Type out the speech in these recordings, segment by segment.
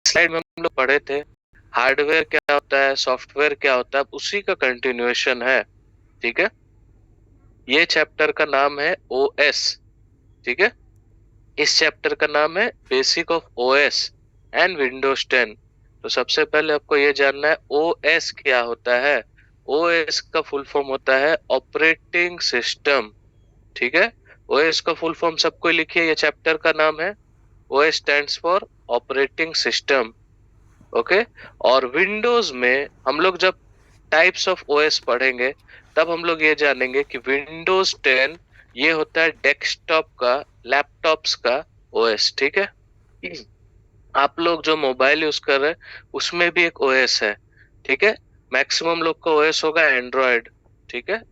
Slide में हम लोग पढ़े थे हार्डवेयर क्या होता है, सॉफ्टवेयर क्या होता है, उसी का कंटिन्यूएशन है। ठीक है, ये चैप्टर का नाम है ओएस। ठीक है, इस चैप्टर का नाम है basic of OS and Windows 10। तो सबसे पहले आपको ये जानना है ओएस क्या होता है। ओएस का फुल फॉर्म होता है ऑपरेटिंग सिस्टम। ठीक है, ओएस का फुल फॉर्म सबको लिखिए, ये चैप्टर का नाम है। OS stands for operating system. Okay, और विंडोज में हम लोग जब टाइप्स ऑफ ओएस पढ़ेंगे तब हम लोग ये जानेंगे कि विंडोज 10 ये होता है डेस्कटॉप का, लैपटॉप्स का ओएस। ठीक है, आप लोग जो मोबाइल यूज कर रहे हैं उसमें भी एक ओएस है। ठीक है, मैक्सिमम लोग का ओएस होगा एंड्रॉयड। ठीक है,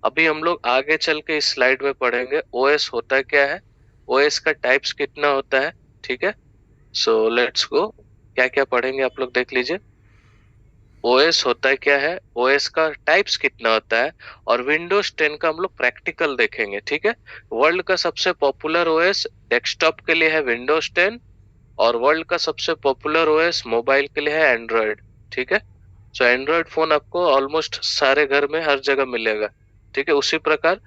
अभी हम लोग आगे चल के इस स्लाइड में पढ़ेंगे ओएस होता क्या है, ओएस का टाइप्स कितना होता है। ठीक है, सो लेट्स गो, क्या क्या पढ़ेंगे आप लोग देख लीजिए। ओएस होता क्या है, ओएस का टाइप्स कितना होता है, और विंडोज 10 का हम लोग प्रैक्टिकल देखेंगे। ठीक है, वर्ल्ड का सबसे पॉपुलर ओएस डेस्कटॉप के लिए है विंडोज 10, और वर्ल्ड का सबसे पॉपुलर ओएस मोबाइल के लिए है एंड्रॉयड। ठीक है, सो एंड्रॉयड फोन आपको ऑलमोस्ट सारे घर में हर जगह मिलेगा। ठीक है, उसी प्रकार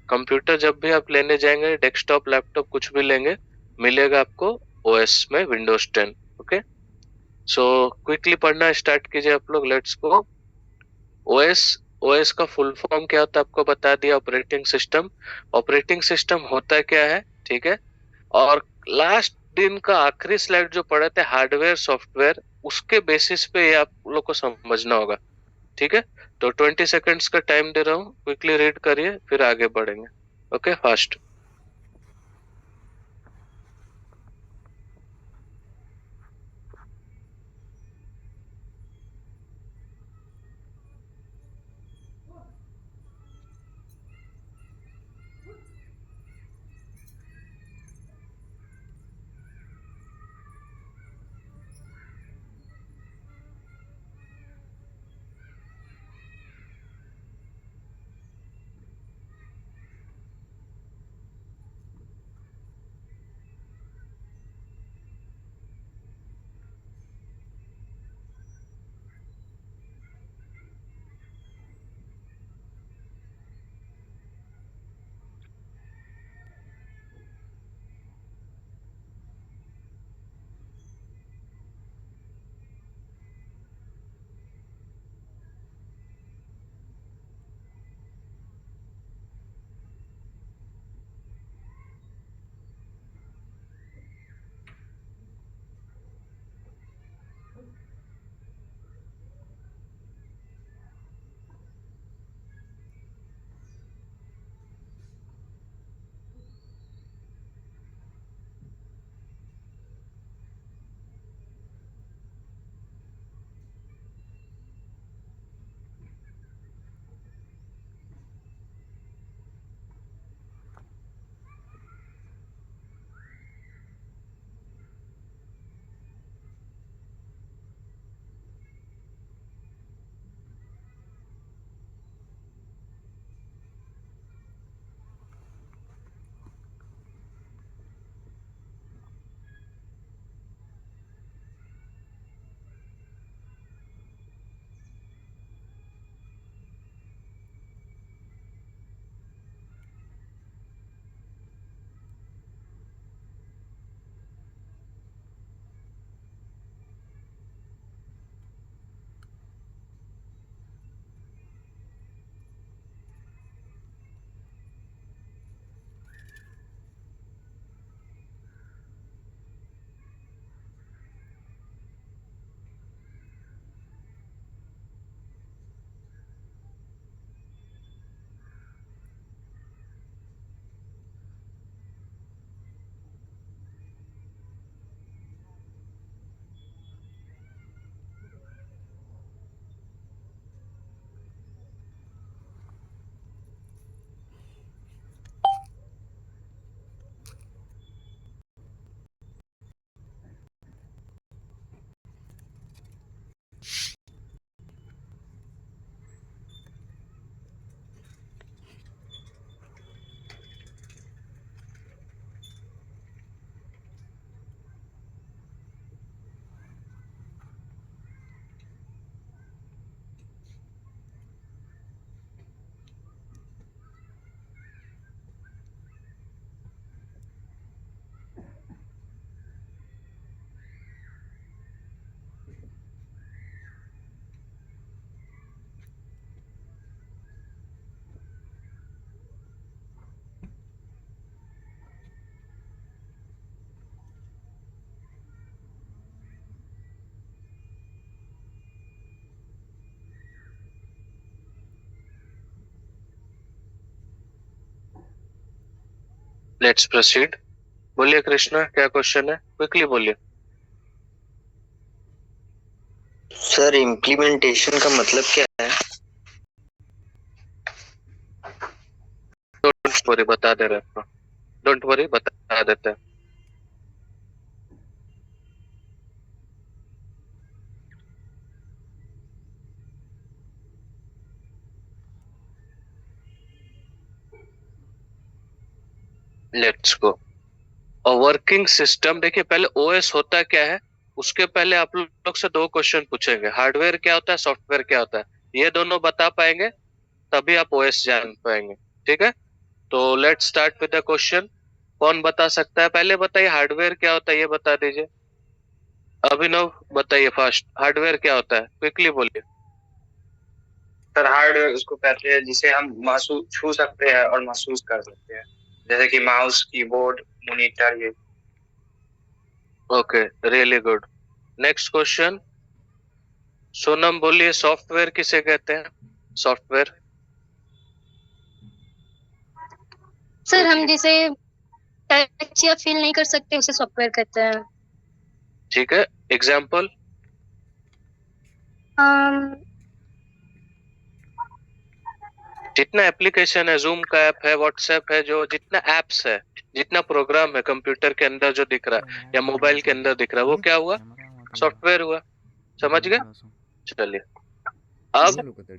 कंप्यूटर जब भी आप लेने जाएंगे, डेस्कटॉप लैपटॉप कुछ भी लेंगे, मिलेगा आपको ओएस में विंडोज 10। ओके, सो क्विकली पढ़ना स्टार्ट कीजिए आप लोग, लेट्स गो। ओएस, ओएस का फुल फॉर्म क्या होता है आपको बता दिया, ऑपरेटिंग सिस्टम। ऑपरेटिंग सिस्टम होता क्या है, ठीक है, और लास्ट दिन का आखिरी स्लाइड जो पढ़े थे हार्डवेयर सॉफ्टवेयर, उसके बेसिस पे ये आप लोग को समझना होगा। ठीक है, तो 20 सेकेंड्स का टाइम दे रहा हूँ, क्विकली रीड करिए फिर आगे बढ़ेंगे। Okay, fast. Let's proceed. बोलिए कृष्णा, क्या क्वेश्चन है, क्विकली बोलिए। सर इम्प्लीमेंटेशन का मतलब क्या है? डोंट वरी, बता दे रहे हैं, डोंट वरी, बता देते हैं। Let's go. और वर्किंग सिस्टम, देखिए पहले ओएस होता क्या है, उसके पहले आप लोग से दो क्वेश्चन पूछेंगे। हार्डवेयर क्या होता है, सॉफ्टवेयर क्या होता है, ये दोनों बता पाएंगे तभी आप ओएस जान पाएंगे। ठीक है, तो let's start with the question. कौन बता सकता है, पहले बताइए हार्डवेयर क्या होता है, ये बता दीजिए। अभिनव बताइए फास्ट, हार्डवेयर क्या होता है, क्विकली बोलिए। सर हार्डवेयर उसको कहते हैं जिसे हम महसूस छू सकते हैं और महसूस कर सकते हैं, जैसे कि माउस, कीबोर्ड, मॉनिटर। ये okay, really good. Next question, Sonam बोलिए, सॉफ्टवेयर किसे कहते हैं, सॉफ्टवेयर। सर हम जिसे टच या फील नहीं कर सकते उसे सॉफ्टवेयर कहते हैं। ठीक है, एग्जाम्पल। जितना एप्लीकेशन है, जूम का ऐप है, व्हाट्सएप है, जो जितना एप्स है, जितना प्रोग्राम है कंप्यूटर के अंदर जो दिख रहा है या मोबाइल के अंदर दिख रहा है, वो क्या हुआ, सॉफ्टवेयर हुआ। समझ गए, चलिए।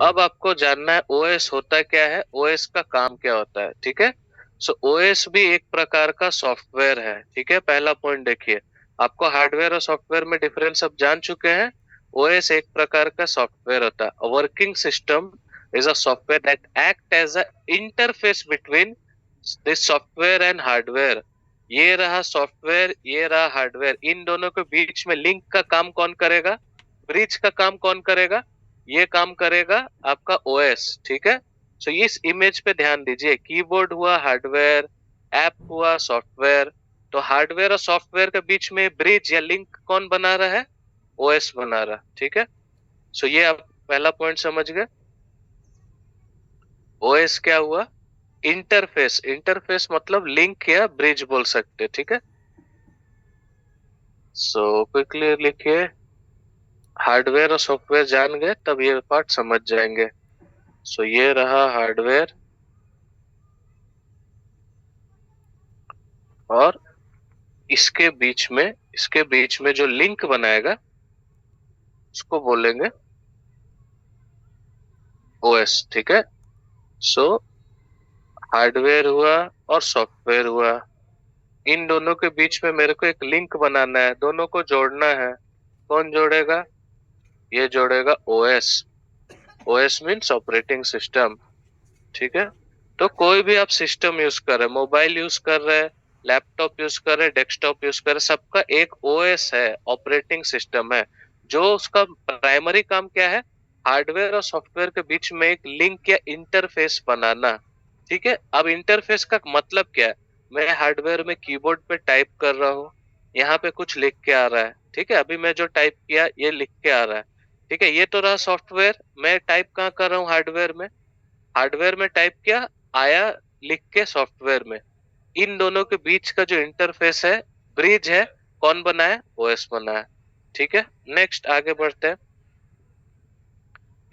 अब आपको जानना है ओएस होता क्या है, ओएस का काम क्या होता है। ठीक है, सो ओएस भी एक प्रकार का सॉफ्टवेयर है। ठीक है, पहला पॉइंट देखिए, आपको हार्डवेयर और सॉफ्टवेयर में डिफरेंस अब जान चुके हैं। ओएस एक प्रकार का सॉफ्टवेयर होता है। Working system is a software that act as a interface between this software and hardware। ये रहा सॉफ्टवेयर, ये रहा हार्डवेयर, इन दोनों के बीच में लिंक का काम कौन करेगा, ब्रिज का काम कौन करेगा, ये काम करेगा आपका ओएस। ठीक है, सो इस इमेज पे ध्यान दीजिए, कीबोर्ड हुआ हार्डवेयर, ऐप हुआ सॉफ्टवेयर। तो हार्डवेयर और सॉफ्टवेयर के बीच में ब्रिज या लिंक कौन बना रहा है, ओएस बना रहा। ठीक है, सो ये आप पहला पॉइंट समझ गए। ओएस क्या हुआ, इंटरफेस, इंटरफेस मतलब लिंक या ब्रिज बोल सकते। ठीक है, सो क्विकली लिखिए, हार्डवेयर और सॉफ्टवेयर जान गए तब ये पार्ट समझ जाएंगे। सो ये रहा हार्डवेयर, और इसके बीच में जो लिंक बनाएगा उसको बोलेंगे ओएस। ठीक है, सो हार्डवेयर हुआ और सॉफ्टवेयर हुआ, इन दोनों के बीच में मेरे को एक लिंक बनाना है, दोनों को जोड़ना है। कौन जोड़ेगा, ये जोड़ेगा OS. OS means operating system. ठीक है, तो कोई भी आप सिस्टम यूज कर रहे हैं, मोबाइल यूज कर रहे हैं, लैपटॉप यूज कर रहे हैं, डेस्कटॉप यूज कर रहे हैं, सबका एक ओएस है, ऑपरेटिंग सिस्टम है। जो उसका प्राइमरी काम क्या है, हार्डवेयर और सॉफ्टवेयर के बीच में एक लिंक या इंटरफेस बनाना। ठीक है, अब इंटरफेस का मतलब क्या है, मैं हार्डवेयर में कीबोर्ड पे टाइप कर रहा हूँ, यहाँ पे कुछ लिख के आ रहा है। ठीक है, अभी मैं जो टाइप किया ये लिख के आ रहा है। ठीक है, ये तो रहा सॉफ्टवेयर, मैं टाइप कहाँ कर रहा हूँ, हार्डवेयर में, हार्डवेयर में टाइप किया, आया लिख के सॉफ्टवेयर में। इन दोनों के बीच का जो इंटरफेस है, ब्रिज है, कौन बनाया, ओएस बनाया। ठीक है, नेक्स्ट आगे बढ़ते हैं।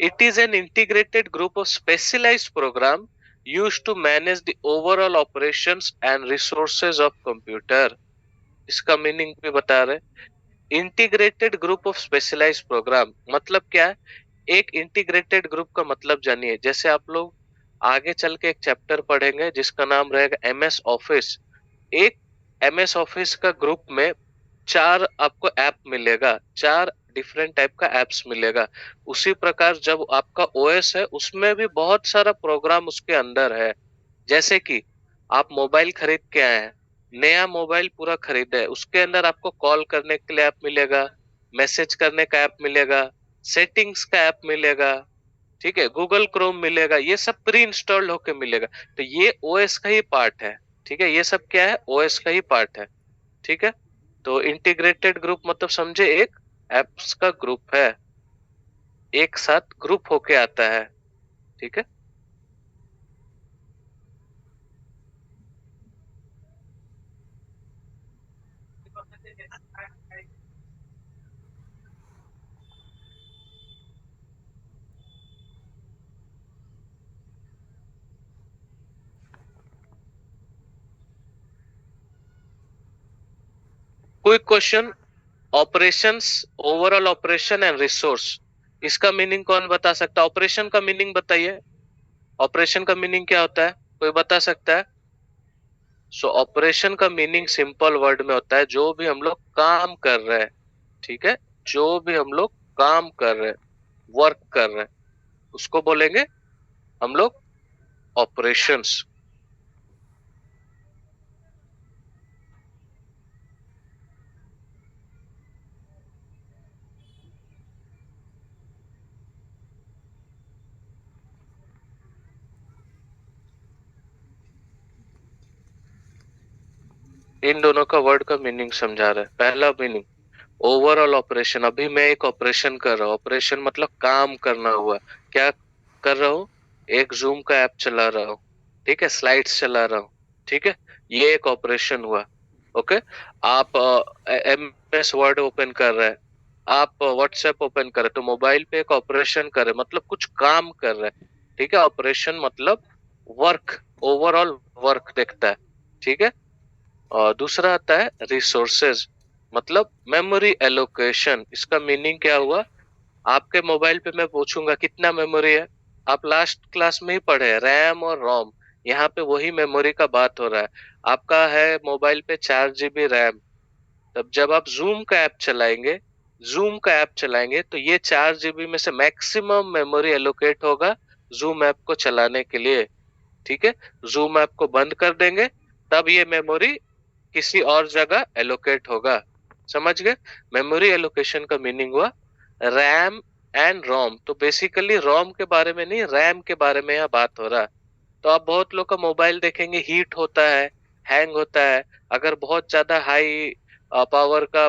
It is an integrated group of specialised program used to manage the overall operations and resources of computer। इसका मीनिंग भी बता रहे, integrated group of specialised program मतलब क्या है, एक इंटीग्रेटेड ग्रुप का मतलब जानिए। जैसे आप लोग आगे चल के एक चैप्टर पढ़ेंगे जिसका नाम रहेगा एमएस ऑफिस। एक एमएस ऑफिस का ग्रुप में चार आपको ऐप मिलेगा, चार डिफरेंट टाइप का एप्स मिलेगा। उसी प्रकार जब आपका ओएस है उसमें भी बहुत सारा प्रोग्राम उसके अंदर है। जैसे कि आप मोबाइल खरीद के आए हैं, नया मोबाइल पूरा खरीदा है, उसके अंदर आपको कॉल करने के लिए ऐप मिलेगा, मैसेज करने का ऐप मिलेगा, सेटिंग्स का ऐप मिलेगा। ठीक है, गूगल क्रोम मिलेगा, ये सब प्री इंस्टॉल्ड होके मिलेगा। तो ये ओएस का ही पार्ट है। ठीक है, ये सब क्या है, ओएस का ही पार्ट है। ठीक है, तो इंटीग्रेटेड ग्रुप मतलब समझे एक एप्स का ग्रुप है, एक साथ ग्रुप होके आता है। ठीक है, quick question, operations, overall operation and resource, इसका मीनिंग कौन बता सकता है? ऑपरेशन का मीनिंग बताइए, ऑपरेशन का मीनिंग क्या होता है, कोई बता सकता है? सो ऑपरेशन का मीनिंग सिंपल वर्ड में होता है जो भी हम लोग काम कर रहे हैं, ठीक है, जो भी हम लोग काम कर रहे हैं, वर्क कर रहे हैं, उसको बोलेंगे हम लोग ऑपरेशंस। इन दोनों का वर्ड का मीनिंग समझा रहा है। पहला मीनिंग ओवरऑल ऑपरेशन, अभी मैं एक ऑपरेशन कर रहा हूँ, ऑपरेशन मतलब काम करना हुआ, क्या कर रहा हूँ, एक जूम का ऐप चला रहा हूँ, ठीक है, स्लाइड्स चला रहा हूँ, ठीक है, ये एक ऑपरेशन हुआ। ओके, आप MS वर्ड ओपन कर रहे हैं, आप व्हाट्सएप ओपन कर रहे हैं, तो मोबाइल पे एक ऑपरेशन कर रहे हैं, मतलब कुछ काम कर रहे हैं, ठीक है। ऑपरेशन मतलब वर्क, ओवरऑल वर्क देखता है, ठीक है। और दूसरा आता है रिसोर्सेज, मतलब मेमोरी एलोकेशन। इसका मीनिंग क्या हुआ, आपके मोबाइल पे मैं पूछूंगा कितना मेमोरी है, आप लास्ट क्लास में ही पढ़े हैं रैम और रोम, यहाँ पे वही मेमोरी का बात हो रहा है। आपका है मोबाइल पे 4 GB रैम, तब जब आप जूम का ऐप चलाएंगे, जूम का ऐप चलाएंगे तो ये 4 GB में से मैक्सिमम मेमोरी एलोकेट होगा जूम ऐप को चलाने के लिए, ठीक है। जूम ऐप को बंद कर देंगे तब ये मेमोरी किसी और जगह एलोकेट होगा, समझ गए। मेमोरी एलोकेशन का मीनिंग हुआ रैम एंड रोम। तो बेसिकली रोम के बारे में नहीं, रैम के बारे में यहाँ बात हो रहा है। तो आप बहुत लोग का मोबाइल देखेंगे हीट होता है, हैंग होता है, अगर बहुत ज्यादा हाई पावर का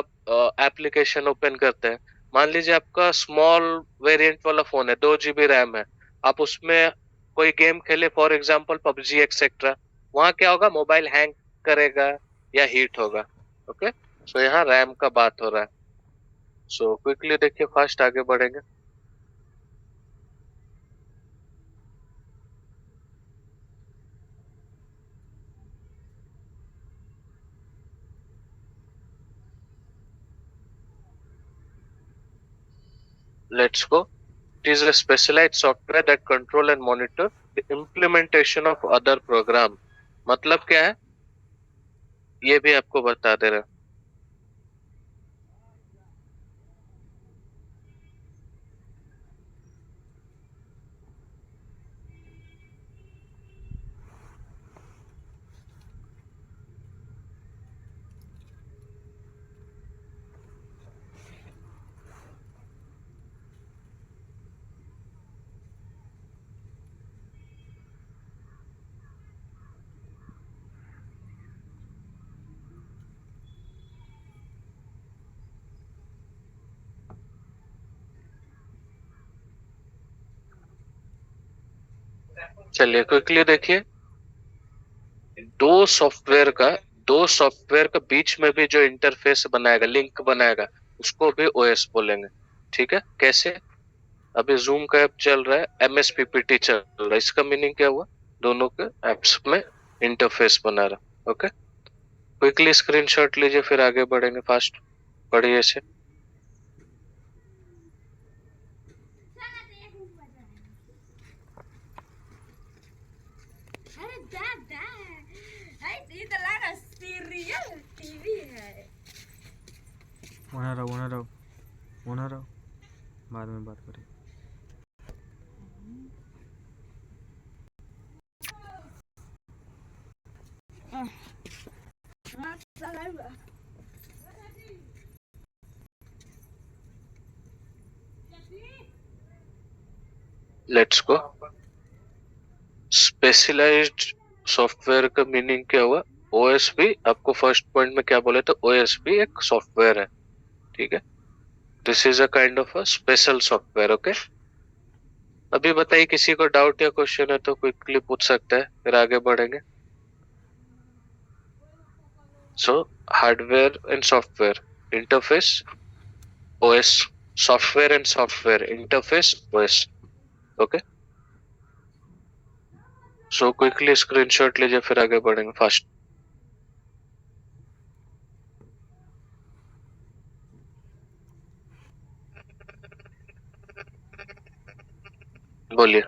एप्लीकेशन ओपन करते हैं। मान लीजिए आपका स्मॉल वेरिएंट वाला फोन है, 2 GB रैम है, आप उसमें कोई गेम खेले, फॉर एग्जांपल पबजी एक्सेट्रा, वहां क्या होगा, मोबाइल हैंग करेगा या हीट होगा। ओके, सो यहाँ रैम का बात हो रहा है। सो क्विकली देखिए, फास्ट आगे बढ़ेंगे। Let's go. It is a specialized software that control and monitor the implementation of other program। मतलब क्या है, ये भी आपको बता दे रहा। चलिए क्विकली देखिए, दो सॉफ्टवेयर का दो सॉफ्टवेयर के बीच में भी जो इंटरफेस बनाएगा, लिंक बनाएगा, उसको भी OS बोलेंगे, ठीक है। कैसे, अभी जूम का ऐप चल रहा है, MS PPT चल रहा है, इसका मीनिंग क्या हुआ, दोनों के एप्स में इंटरफेस बना रहा। ओके, क्विकली स्क्रीनशॉट लीजिए, फिर आगे बढ़ेंगे फास्ट, पढ़िए इसे। अरे दादा, ये तो लगा सीरियल टीवी है। होना रहो, बाद में बात करें। Let's go. स्पेशलाइज्ड सॉफ्टवेयर का मीनिंग क्या हुआ, OS भी, आपको फर्स्ट पॉइंट में क्या बोले, तो OS भी एक सॉफ्टवेयर है, ठीक है। This is a kind of a special software. Okay, अभी बताइए किसी को डाउट या क्वेश्चन है तो क्विकली पूछ सकता है, फिर आगे बढ़ेंगे। So hardware and software interface OS, software and software interface OS। Okay, so quickly screenshot लीजिए, फिर आगे बढ़ेंगे फास्ट। बोलिए।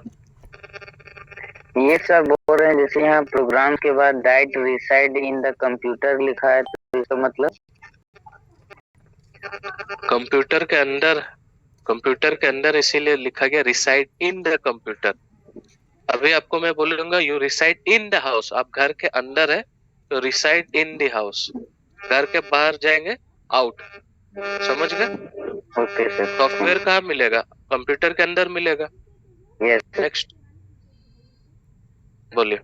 ये सर बोल रहे हैं जैसे यहाँ प्रोग्राम के बाद that reside in the computer लिखा है, तो इसका मतलब कंप्यूटर के अंदर इसीलिए लिखा गया रिसाइड इन द कंप्यूटर। अभी आपको मैं बोलूंगा you reside in the house, आप घर के अंदर है तो रिसाइड इन द हाउस, घर के बाहर जाएंगे आउट। समझ गए? Okay sir. सॉफ्टवेयर कहाँ मिलेगा? कंप्यूटर के अंदर मिलेगा। Yes sir. नेक्स्ट बोलिए।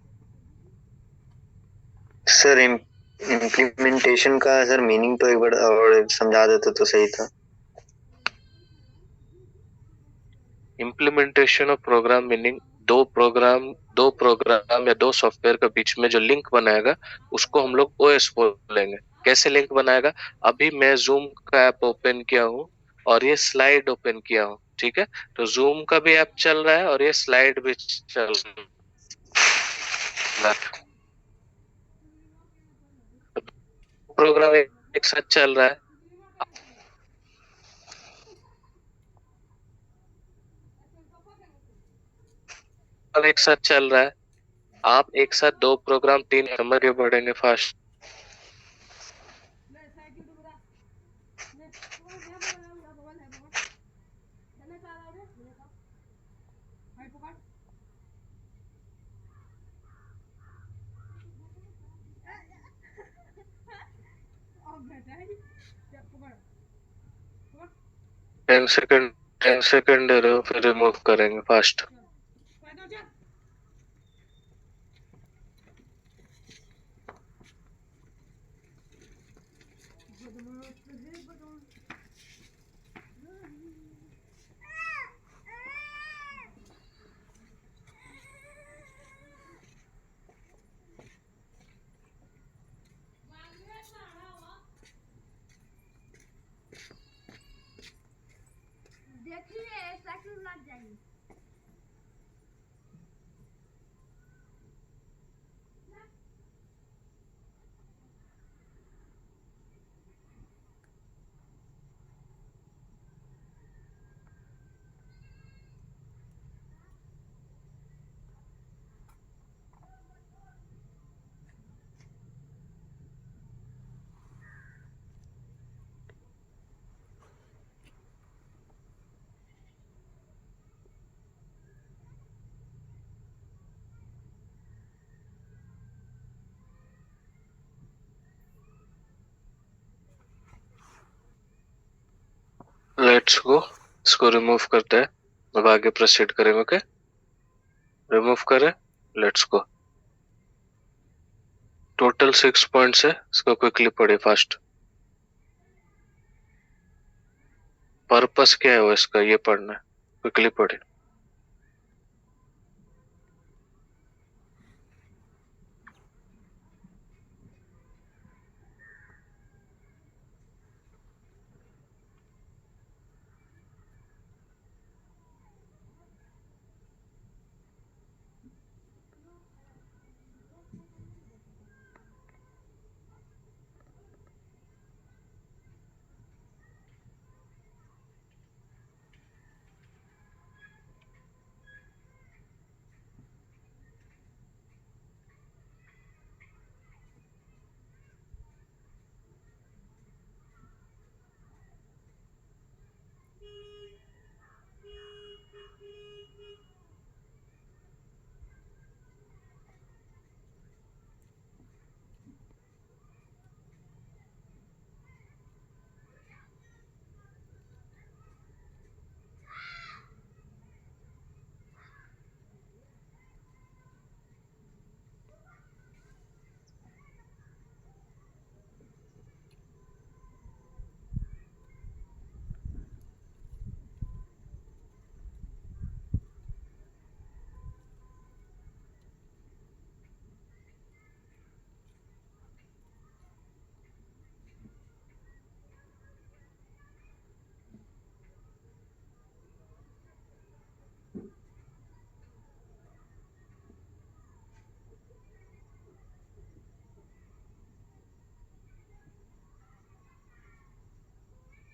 सर इम्प्लीमेंटेशन का सर मीनिंग तो एक बार और समझा देते तो सही था। इम्प्लीमेंटेशन ऑफ प्रोग्राम मीनिंग दो प्रोग्राम या दो सॉफ्टवेयर के बीच में जो लिंक बनाएगा उसको हम लोग ओएस बोलेंगे। कैसे लिंक बनाएगा? अभी मैं जूम का ऐप ओपन किया हूँ और ये स्लाइड ओपन किया हूँ, ठीक है? तो जूम का भी ऐप चल रहा है और ये स्लाइड भी चल रहा है। प्रोग्राम एक साथ चल रहा है। और एक साथ चल रहा है, आप एक साथ दो प्रोग्राम तीन नंबर के बढ़ेंगे फास्ट। टेन सेकंड दे रहे हो, फिर रिमूव करेंगे फास्ट। देखिए शक्ल लग जाएगी। लेट्स गो, इसको रिमूव करते हैं, अब आगे प्रोसीड करेंगे। ओके, रिमूव करें, लेट्स गो। टोटल 6 पॉइंट्स है, इसको क्विकली पढ़े फास्ट। पर्पस क्या है वो इसका, ये पढ़ना है, क्विकली पढ़े।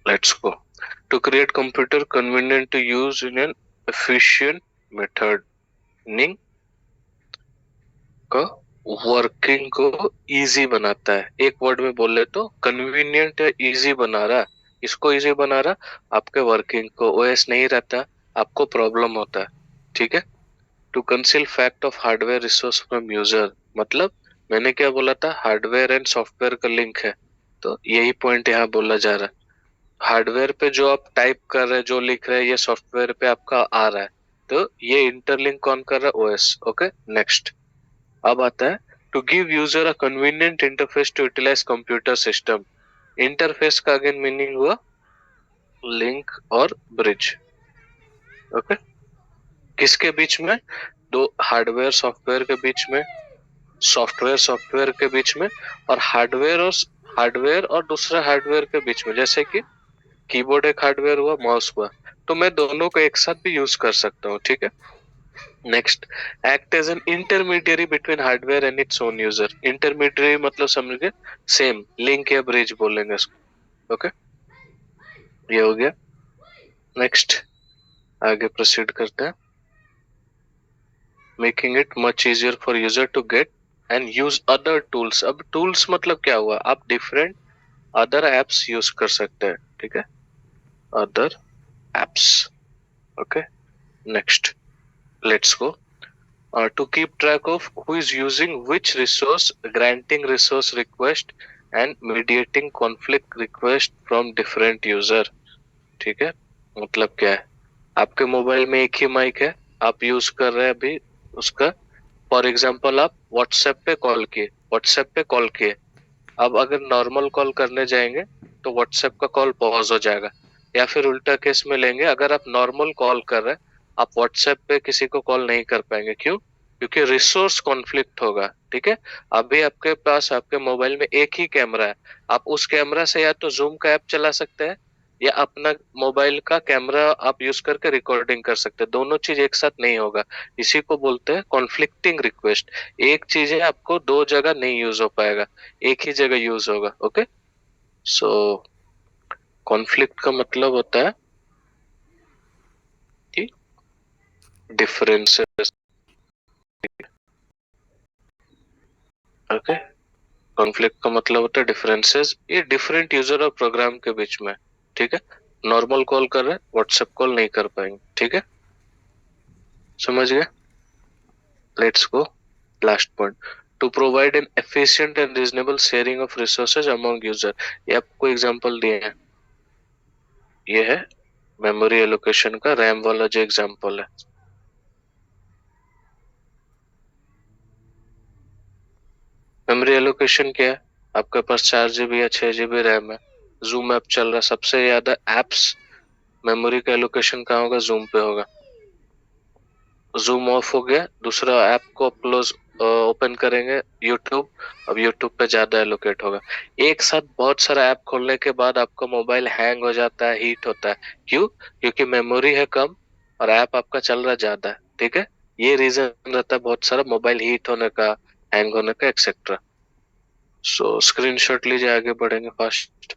Let's go. To create computer convenient to use in an efficient method का वर्किंग को इजी बनाता है। एक वर्ड में बोले तो कन्वीनियंट या इजी बना रहा। इसको इजी बना रहा, आपके वर्किंग को। ओएस नहीं रहता, आपको प्रॉब्लम होता है। ठीक है। To conceal fact of hardware resource from user, मतलब मैंने क्या बोला था, हार्डवेयर एंड सॉफ्टवेयर का लिंक है, तो यही पॉइंट यहाँ बोला जा रहा है। हार्डवेयर पे जो आप टाइप कर रहे हैं, जो लिख रहे हैं, ये सॉफ्टवेयर पे आपका आ रहा है, तो ये इंटरलिंक कौन कर रहा है, ओएस। Okay, next. अब आता है to give user a convenient interface to utilize computer system. Interface का अगेन मीनिंग हुआ लिंक और ब्रिज। ओके, किसके बीच में, दो हार्डवेयर सॉफ्टवेयर के बीच में, सॉफ्टवेयर सॉफ्टवेयर के बीच में, और हार्डवेयर और दूसरा हार्डवेयर के बीच में। जैसे कि कीबोर्ड एक हार्डवेयर हुआ, माउस हुआ, तो मैं दोनों को एक साथ भी यूज कर सकता हूँ। ठीक है। Next, act as an intermediary between hardware and its own user. Intermediary मतलब समझ गए, सेम लिंक या ब्रिज बोलेंगे इसको। ओके, ये हो गया। नेक्स्ट, आगे प्रोसीड करते हैं। Making it much easier for user to get and use other tools. अब टूल्स मतलब क्या हुआ, आप डिफरेंट अदर एप्स यूज कर सकते हैं। ठीक है, other apps. Okay, next, let's go. To keep track of who is using which resource, granting resource request and mediating conflict request from different user। ठीक है, मतलब क्या है, आपके मोबाइल में एक ही माइक है, आप यूज कर रहे हैं अभी उसका। फॉर एग्जांपल, आप व्हाट्सएप पे कॉल किए। अब अगर नॉर्मल कॉल करने जाएंगे तो व्हाट्सएप का कॉल पॉज हो जाएगा, या फिर उल्टा केस में लेंगे, अगर आप नॉर्मल कॉल कर रहे हैं, आप व्हाट्सएप पे किसी को कॉल नहीं कर पाएंगे। क्यों? क्योंकि रिसोर्स कॉन्फ्लिक्ट होगा। ठीक है। अभी आपके पास आपके मोबाइल में एक ही कैमरा है, आप उस कैमरा से या तो जूम का ऐप चला सकते हैं, या अपना मोबाइल का कैमरा आप यूज करके रिकॉर्डिंग कर सकते हैं। दोनों चीज एक साथ नहीं होगा, इसी को बोलते हैं कॉन्फ्लिक्टिंग रिक्वेस्ट। एक चीज है, आपको दो जगह नहीं यूज हो पाएगा, एक ही जगह यूज होगा। ओके, सो कॉन्फ्लिक्ट का मतलब होता है कि डिफरेंसेस। ओके, कॉन्फ्लिक्ट का मतलब होता है डिफरेंसेस, ये डिफरेंट यूजर और प्रोग्राम के बीच में। ठीक है, नॉर्मल कॉल कर रहे हैं, व्हाट्सएप कॉल नहीं कर पाएंगे। ठीक है, समझ गए। Let's go last point. To provide an efficient and reasonable sharing of resources among user. ये आपको एग्जांपल दिए हैं, ये है मेमोरी एलोकेशन का रैम वाला जो एग्जांपल है। मेमोरी एलोकेशन क्या है, आपके पास 4 GB या 6 GB रैम है, जूम ऐप चल रहा है, सबसे ज्यादा एप्स मेमोरी का एलोकेशन कहाँ होगा, जूम पे होगा। जूम ऑफ हो गया, दूसरा ऐप को क्लोज ओपन करेंगे, यूट्यूब, अब यूट्यूब पे ज्यादा एलोकेट होगा। एक साथ बहुत सारा ऐप खोलने के बाद आपका मोबाइल हैंग हो जाता है, हीट होता है। क्यों? क्योंकि मेमोरी है कम और ऐप आपका चल रहा ज्यादा है। ठीक है, ये रीजन रहता है बहुत सारा मोबाइल हीट होने का, हैंग होने का, एक्सेट्रा। सो स्क्रीनशॉट लीजिए, आगे बढ़ेंगे फास्ट।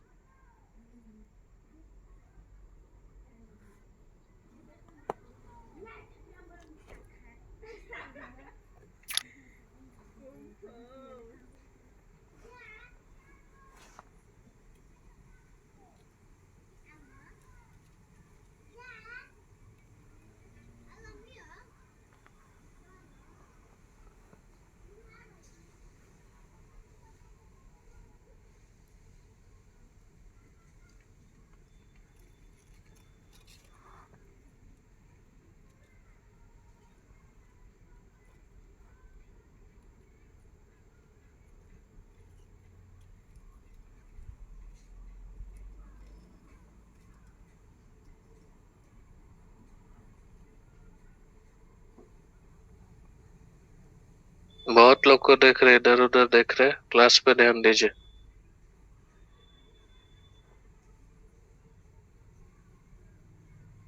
बहुत लोग को देख रहे, इधर उधर देख रहे, क्लास पे ध्यान दीजिए।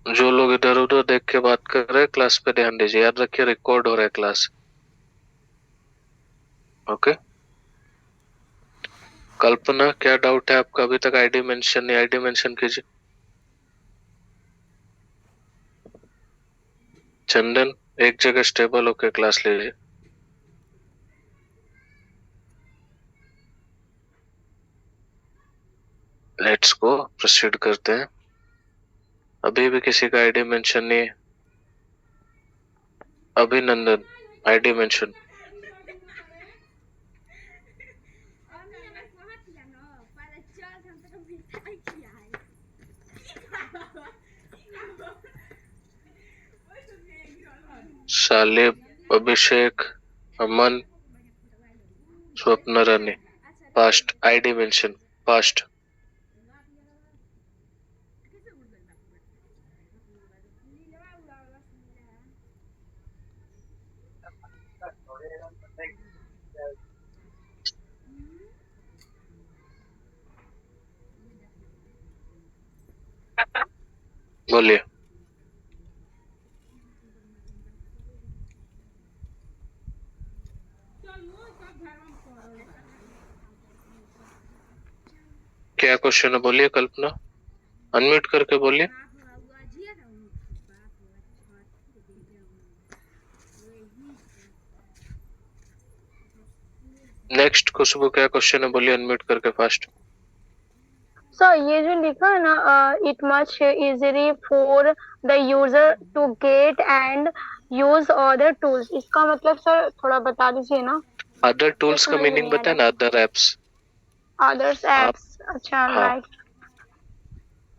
जो लोग इधर उधर देख के बात कर रहे हैं, क्लास पे ध्यान दीजिए। याद रखिए, रिकॉर्ड हो रहा है क्लास। ओके, कल्पना, क्या डाउट है आपका? अभी तक आईडी मेंशन नहीं, आईडी मेंशन कीजिए। चंदन एक जगह स्टेबल होकर क्लास लीजिए। लेट्स गो, प्रोसीड करते हैं। अभी भी किसी का आईडी मेंशन नहीं है। अभिनंदन ID mention. सालिब, Abhishek, Aman, Swapna Rani. Fast ID mention, fast. बोलिए। क्या क्वेश्चन है, बोलिए कल्पना। अनम्यूट करके बोलिए। नेक्स्ट खुशबू, क्या क्वेश्चन है, बोलिए अनम्यूट करके फास्ट। सर ये जो लिखा है ना, it much easily for the user to get and use other tools, इसका मतलब सर थोड़ा बता दीजिए ना। अदर टूल्स का मीनिंग बताए ना, अदर एप्स। अदर्स एप्स, अच्छा हाँ। Right,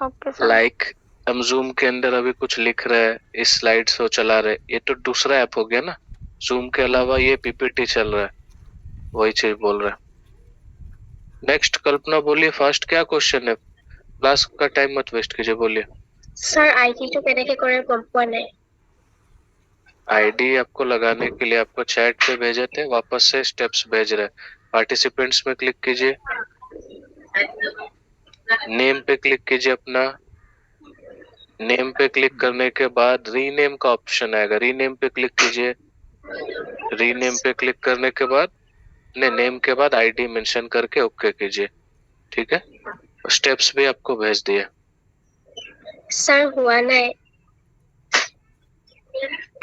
okay sir. लाइक हम जूम के अंदर अभी कुछ लिख रहे हैं, इस स्लाइड से चला रहे, ये तो दूसरा ऐप हो गया ना। जूम के अलावा ये पीपीटी चल रहा है, वही चीज बोल रहा है। नेक्स्ट कल्पना बोलिए फास्ट, क्या क्वेश्चन है। क्लास का टाइम मत वेस्ट कीजिए, बोलिए। স্যার আইডি তো কেনেকে করে গম পোৱা নাই। आईडी आपको लगाने के लिए आपको चैट पे भेजे थे, वापस से स्टेप्स भेज रहे। पार्टिसिपेंट्स में क्लिक कीजिए, नेम पे क्लिक कीजिए अपना। नेम पे क्लिक करने के बाद रीनेम का ऑप्शन आएगा, रीनेम पे क्लिक कीजिए। रीनेम पे क्लिक करने के बाद नेम के बाद आईडी मेंशन करके ओके कीजिए, ठीक है। स्टेप्स भी आपको भेज दिए। স্যার हुआ নাই।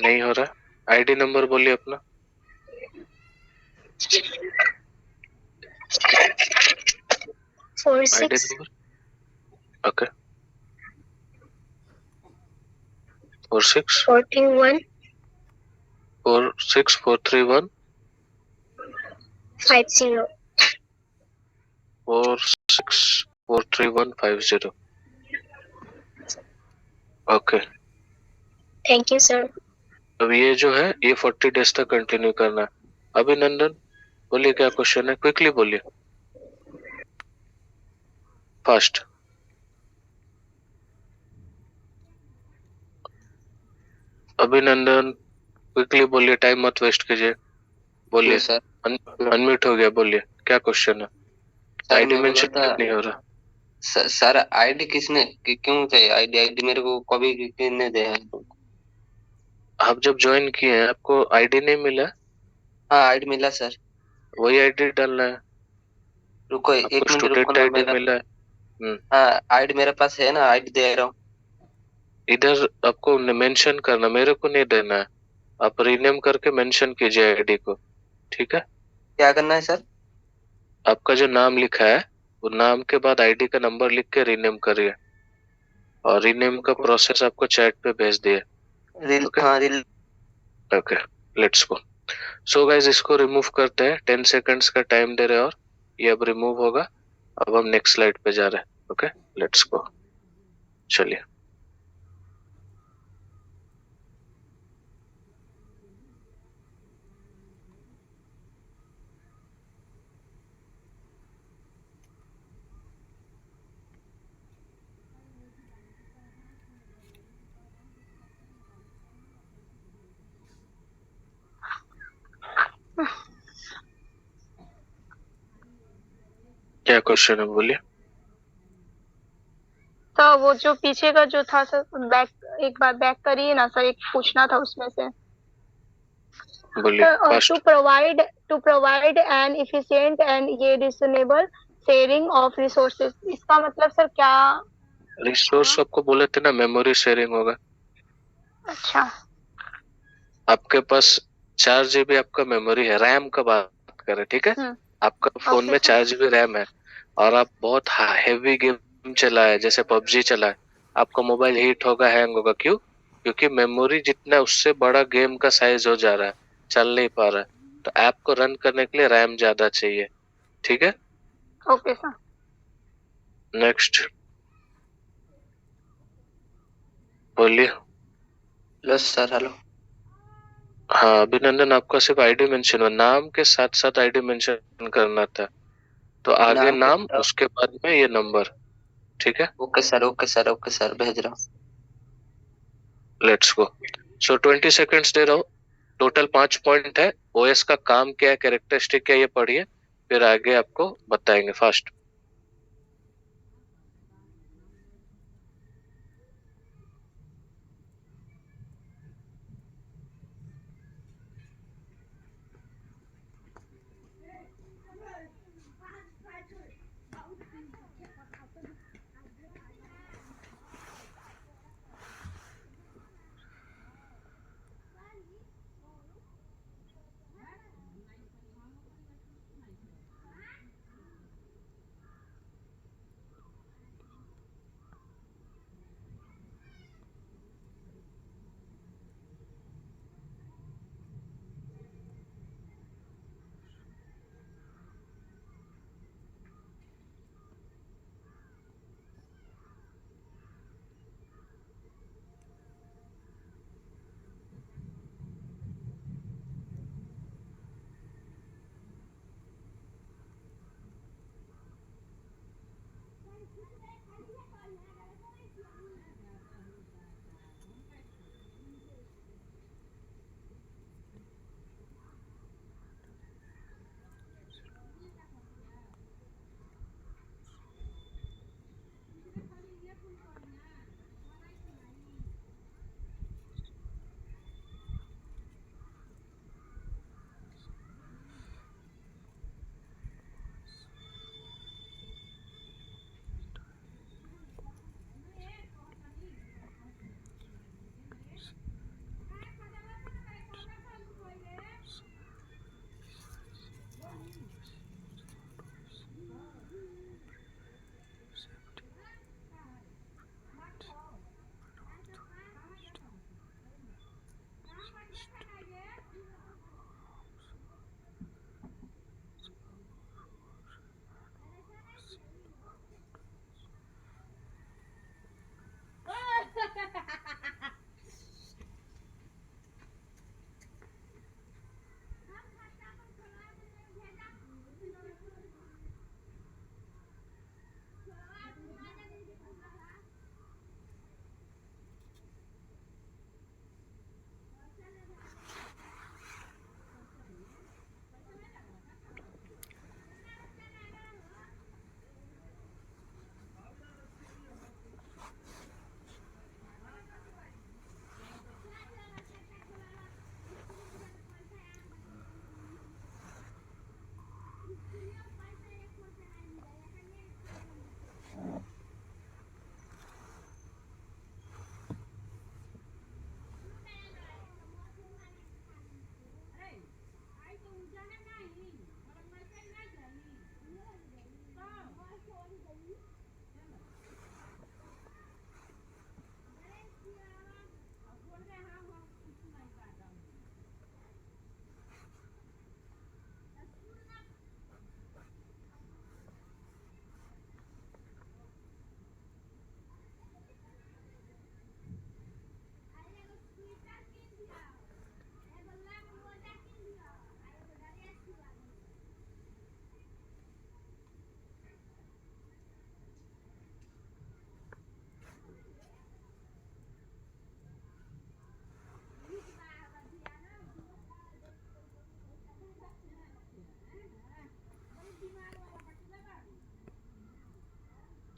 नहीं हो रहा। आईडी नंबर बोलिए अपना। 46 okay 46 41 46431 50। 4643150। Okay, thank you sir. अब ये जो है ये 40 डेज तक कंटिन्यू करना है। अभिनंदन बोलिए क्या क्वेश्चन है, क्विकली बोलिए फास्ट। अभिनंदन क्विकली बोलिए, टाइम मत वेस्ट कीजिए, बोलिए। सर अनम्यूट हो गया, बोलिए क्या क्वेश्चन है। आईडी मेंशन नहीं हो रहा। सर आईडी किसने क्यों चाहिए आईडी? आईडी मेरे को कभी किसने दिया है? आप जब ज्वाइन किए हैं आपको आईडी नहीं मिला? हाँ आईडी मिला सर। वही आईडी डालना है। रुको एक मिनट, स्टूडेंट रुको ना, आईडी मेरा मिला है। हाँ आईडी मेरे पास है ना, आईडी दे रहा हूँ। इधर आपको मेंशन करना, मेरे को नहीं देना है। आप रीनेम करके मेंशन कीजिए आईडी को, ठीक है। क्या करना है सर? आपका जो नाम लिखा है वो नाम के बाद आईडी का नंबर लिख के रीनेम करिए, और रीनेम का प्रोसेस आपको चैट पे भेज दिए। Okay let's go. So guys इसको रिमूव करते हैं, 10 सेकंड्स का टाइम दे रहे हैं और ये अब रिमूव होगा। अब हम नेक्स्ट स्लाइड पे जा रहे हैं। ओके लेट्स गो, चलिए। क्या क्वेश्चन है, बोलिए। तो वो जो पीछे का जो था सर, बैक एक बार बैक करिए ना सर, एक पूछना था उसमें से। बोलिए to provide an efficient and ये रिजनेबल शेयरिंग ऑफ रिसोर्सेज, इसका मतलब सर क्या? रिसोर्स आपको बोले थे ना, मेमोरी शेयरिंग होगा। अच्छा आपके पास 4 GB आपका मेमोरी है, रैम का बात करें, ठीक है। आपका फोन ओके में सर 4 GB रैम है और आप बहुत हैवी गेम चलाए जैसे पबजी चलाए, आपका मोबाइल हीट होगा, हैंग होगा। क्यों? क्योंकि मेमोरी जितना उससे बड़ा गेम का साइज हो जा रहा है, चल नहीं पा रहा है। तो ऐप को रन करने के लिए रैम ज्यादा चाहिए, ठीक है। ओके सर नेक्स्ट बोलिए। Hello sir, hello. हाँ अभिनंदन, आपका सिर्फ आईडी मेंशन हुआ, नाम के साथ साथ आईडी मेंशन करना था। तो आगे नाम नाम, के उसके बाद में ये नंबर, ठीक है। Okay sir, okay sir, okay sir, भेज रहा हूँ। Let's go. सो 20 सेकेंड्स दे रहा हूँ। टोटल 5 पॉइंट है। ओएस का काम क्या है, कैरेक्टरिस्टिक क्या है, ये पढ़िए, फिर आगे आपको बताएंगे fast.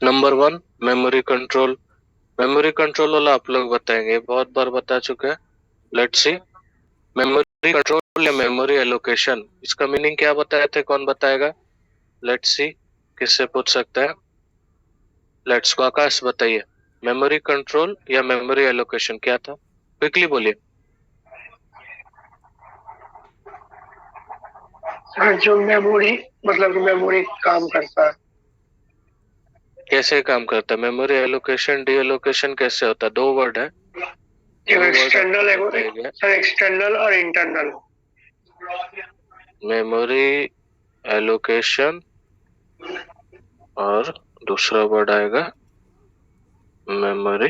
Number 1 memory control. Memory control वाला आप लोग बताएंगे, बहुत बार बता चुके हैं। Let's see. मेमोरी कंट्रोल या मेमोरी एलोकेशन, इसका मीनिंग क्या बताए थे, कौन बताएगा? लेट्स सी, किससे पूछ सकता है? लेट्स को आकाश बताइए। मेमोरी कंट्रोल या मेमोरी एलोकेशन क्या था, क्विकली बोलिए। जो मेमोरी मतलब मेमोरी काम करता है। कैसे काम करता है? मेमोरी एलोकेशन डी एलोकेशन कैसे होता है? दो वर्ड है, एक एक्सटर्नल सर, एक्सटर्नल और इंटरनल। मेमोरी एलोकेशन और दूसरा वर्ड आएगा मेमोरी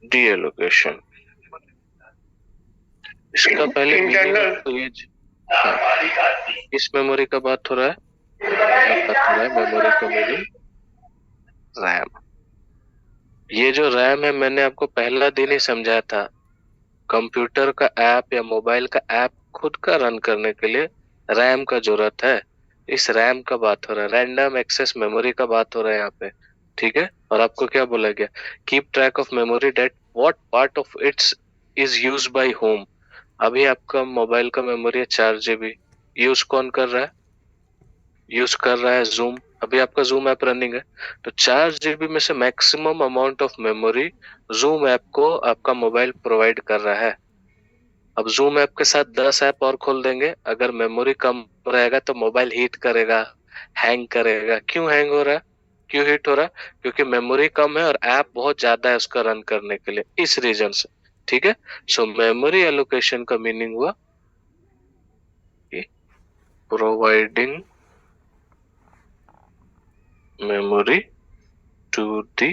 डी एलोकेशन। इसका पहले इंटरनल तो ये किस मेमोरी का बात हो रहा है? बात हो रहा है मेमोरी का मीनिंग रैम। ये जो रैम है मैंने आपको पहला दिन ही समझाया था। कंप्यूटर का ऐप या मोबाइल का ऐप खुद का रन करने के लिए रैम का जरूरत है। इस रैम का बात हो रहा है, रैंडम एक्सेस मेमोरी का बात हो रहा है यहाँ पे, ठीक है। और आपको क्या बोला गया? Keep track of memory that what part of its is use by whom. अभी आपका मोबाइल का मेमोरी है 4 GB, यूज कौन कर रहा है? यूज कर रहा है जूम। अभी आपका जूम ऐप रनिंग है, तो 4 GB में से maximum amount of memory zoom app को आपका मोबाइल प्रोवाइड कर रहा है। अब जूम ऐप के साथ 10 ऐप और खोल देंगे, अगर मेमोरी कम रहेगा तो मोबाइल हीट करेगा, हैंग करेगा। क्यों हैंग हो रहा है, क्यों हीट हो रहा है? क्योंकि मेमोरी कम है और ऐप बहुत ज्यादा है उसका रन करने के लिए, इस रीजन से, ठीक है। सो मेमोरी एलोकेशन का मीनिंग हुआ providing memory to the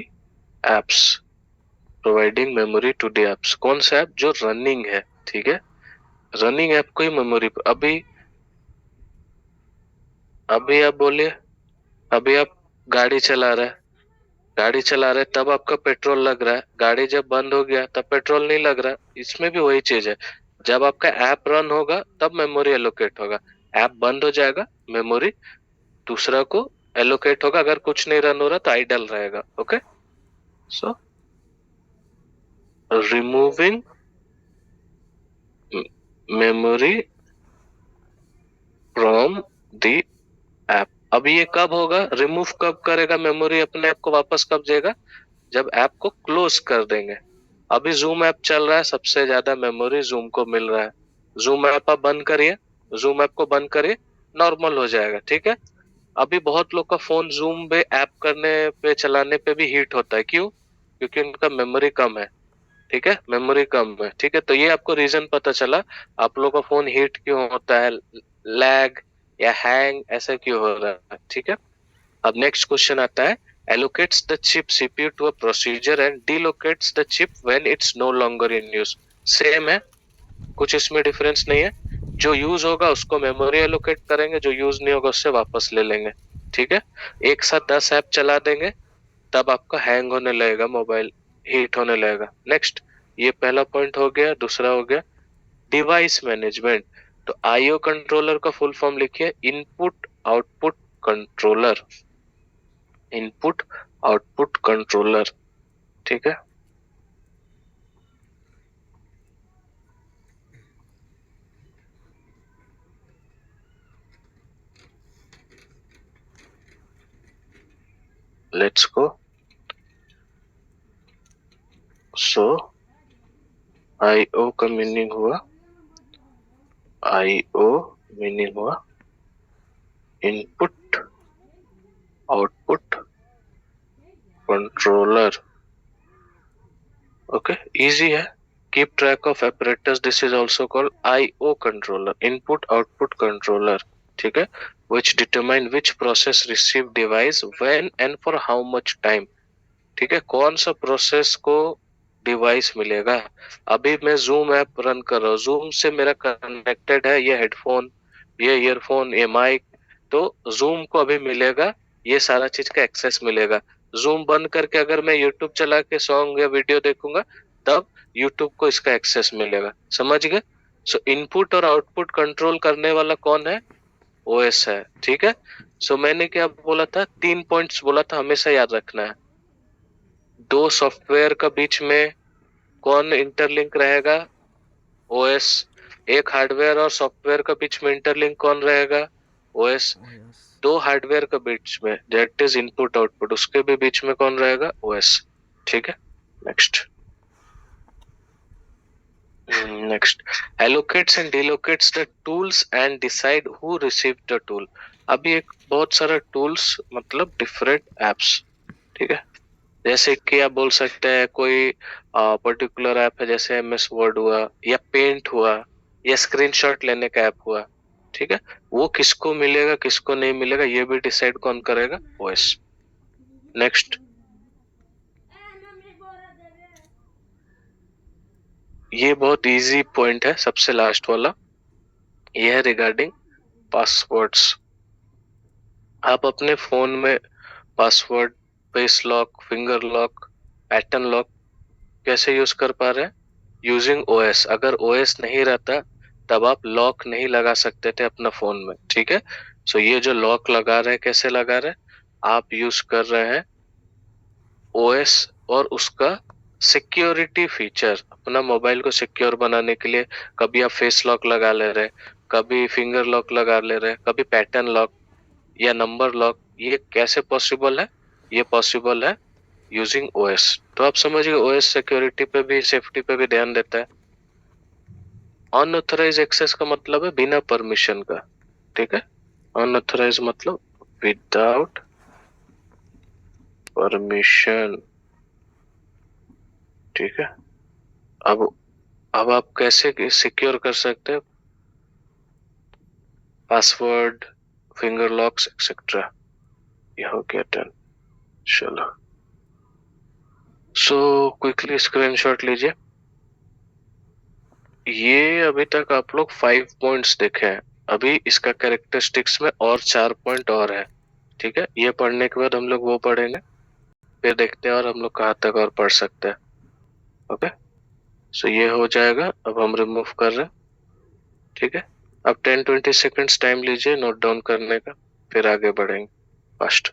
apps, providing memory to the apps. कौन सा ऐप? जो रनिंग है, ठीक है। रनिंग ऐप को ही मेमोरी। अभी आप बोलिए, अभी आप गाड़ी चला रहे तब आपका पेट्रोल लग रहा है, गाड़ी जब बंद हो गया तब पेट्रोल नहीं लग रहा। इसमें भी वही चीज है, जब आपका ऐप रन होगा तब मेमोरी एलोकेट होगा, ऐप बंद हो जाएगा मेमोरी दूसरा को एलोकेट होगा। अगर कुछ नहीं रन हो रहा तो आइडल रहेगा। Okay, so removing memory from the app. अब ये कब होगा? रिमूव कब करेगा मेमोरी अपने ऐप को वापस? कब देगा? जब ऐप को क्लोज कर देंगे। अभी जूम ऐप चल रहा है, सबसे ज्यादा मेमोरी जूम को मिल रहा है। जूम ऐप आप बंद करिए, जूम ऐप को बंद करिए, नॉर्मल हो जाएगा, ठीक है। अभी बहुत लोग का फोन जूम पे ऐप करने पे चलाने पे भी हीट होता है। क्यों? क्योंकि उनका मेमोरी कम है, ठीक है, मेमोरी कम है, ठीक है। तो ये आपको रीजन पता चला आप लोगों का फोन हीट क्यों होता है, लैग या हैंग ऐसा क्यों हो रहा है, ठीक है। अब नेक्स्ट क्वेश्चन आता है, allocates the chip CPU to a procedure and delocates the chip when it's no longer in use। Same है, कुछ इसमें डिफरेंस नहीं है। जो यूज होगा उसको मेमोरी एलोकेट करेंगे, जो यूज नहीं होगा उससे वापस ले लेंगे, ठीक है। एक साथ 10 ऐप चला देंगे तब आपका हैंग होने लगेगा, मोबाइल हीट होने लगेगा। नेक्स्ट, ये पहला पॉइंट हो गया। दूसरा हो गया डिवाइस मैनेजमेंट। तो आईओ कंट्रोलर का फुल फॉर्म लिखिए, input output controller. Input output controller, ठीक है। Let's go. सो आईओ का मीनिंग हुआ, आईओ मीनिंग हुआ input output controller. Okay, easy है। Keep track of apparatus, this is also called IO controller, input output controller, ठीक है। which determine which process receive device when and for how much time, ठीक है। कौन सा process को device मिलेगा। अभी मैं जूम ऐप रन कर रहा हूँ, जूम से मेरा कनेक्टेड है ये हेडफोन, ये ईयरफोन, ये माइक, तो जूम को अभी मिलेगा ये सारा चीज का एक्सेस मिलेगा। जूम बंद करके अगर मैं यूट्यूब चला के सॉन्ग या वीडियो देखूंगा तब यूट्यूब को इसका एक्सेस मिलेगा। समझ गए? सो इनपुट और आउटपुट कंट्रोल करने वाला कौन है? ओएस है, ठीक है। सो मैंने क्या बोला था? 3 पॉइंट्स बोला था, हमेशा याद रखना है। 2 सॉफ्टवेयर का बीच में कौन इंटरलिंक रहेगा? ओएस। एक हार्डवेयर और सॉफ्टवेयर का बीच में इंटरलिंक कौन रहेगा? ओएस। 2 हार्डवेयर का बीच में, दैट इज इनपुट आउटपुट, उसके भी बीच में कौन रहेगा? ओएस, ठीक है। Next, Next, allocates and delocates the tools and decide who received the tool. अभी एक बहुत सारा tools मतलब different apps, ठीक है। जैसे कि आप बोल सकते हैं कोई पर्टिकुलर ऐप है, जैसे MS वर्ड हुआ या पेंट हुआ या स्क्रीनशॉट लेने का ऐप हुआ, ठीक है। वो किसको मिलेगा किसको नहीं मिलेगा ये भी डिसाइड कौन करेगा? OS। नेक्स्ट, ये बहुत इजी पॉइंट है, सबसे लास्ट वाला, ये है रिगार्डिंग पासवर्ड्स। आप अपने फोन में password, face lock, finger lock, pattern lock कैसे यूज कर पा रहे हैं? Using OS। अगर OS नहीं रहता तब आप लॉक नहीं लगा सकते थे अपना फोन में, ठीक है। सो ये जो लॉक लगा रहे हैं कैसे लगा रहे हैं? आप यूज कर रहे हैं OS और उसका सिक्योरिटी फीचर, अपना मोबाइल को सिक्योर बनाने के लिए कभी आप फेस लॉक लगा ले रहे, कभी फिंगर लॉक लगा ले रहे, कभी पैटर्न लॉक या नंबर लॉक। ये कैसे पॉसिबल है? ये पॉसिबल है यूजिंग OS। तो आप समझिए OS सिक्योरिटी पे भी, सेफ्टी पे भी ध्यान देता है। अनऑथराइज एक्सेस का मतलब है बिना परमिशन का, ठीक है। अनऑथराइज मतलब विदाउट परमिशन, ठीक है। अब आप कैसे सिक्योर कर सकते हैं पासवर्ड, फिंगर लॉक्स एक्सेट्रा? ये हो गया डन। चलो, सो क्विकली स्क्रीनशॉट लीजिए। ये अभी तक आप लोग 5 पॉइंट्स देखे हैं, अभी इसका कैरेक्टरिस्टिक्स में और 4 पॉइंट और है, ठीक है। ये पढ़ने के बाद हम लोग वो पढ़ेंगे, फिर देखते हैं और हम लोग कहाँ तक और पढ़ सकते हैं। ओके, सो ये हो जाएगा। अब हम रिमूव कर रहे हैं, ठीक है। अब 10-20 सेकेंड्स टाइम लीजिए नोट डाउन करने का, फिर आगे बढ़ेंगे फास्ट।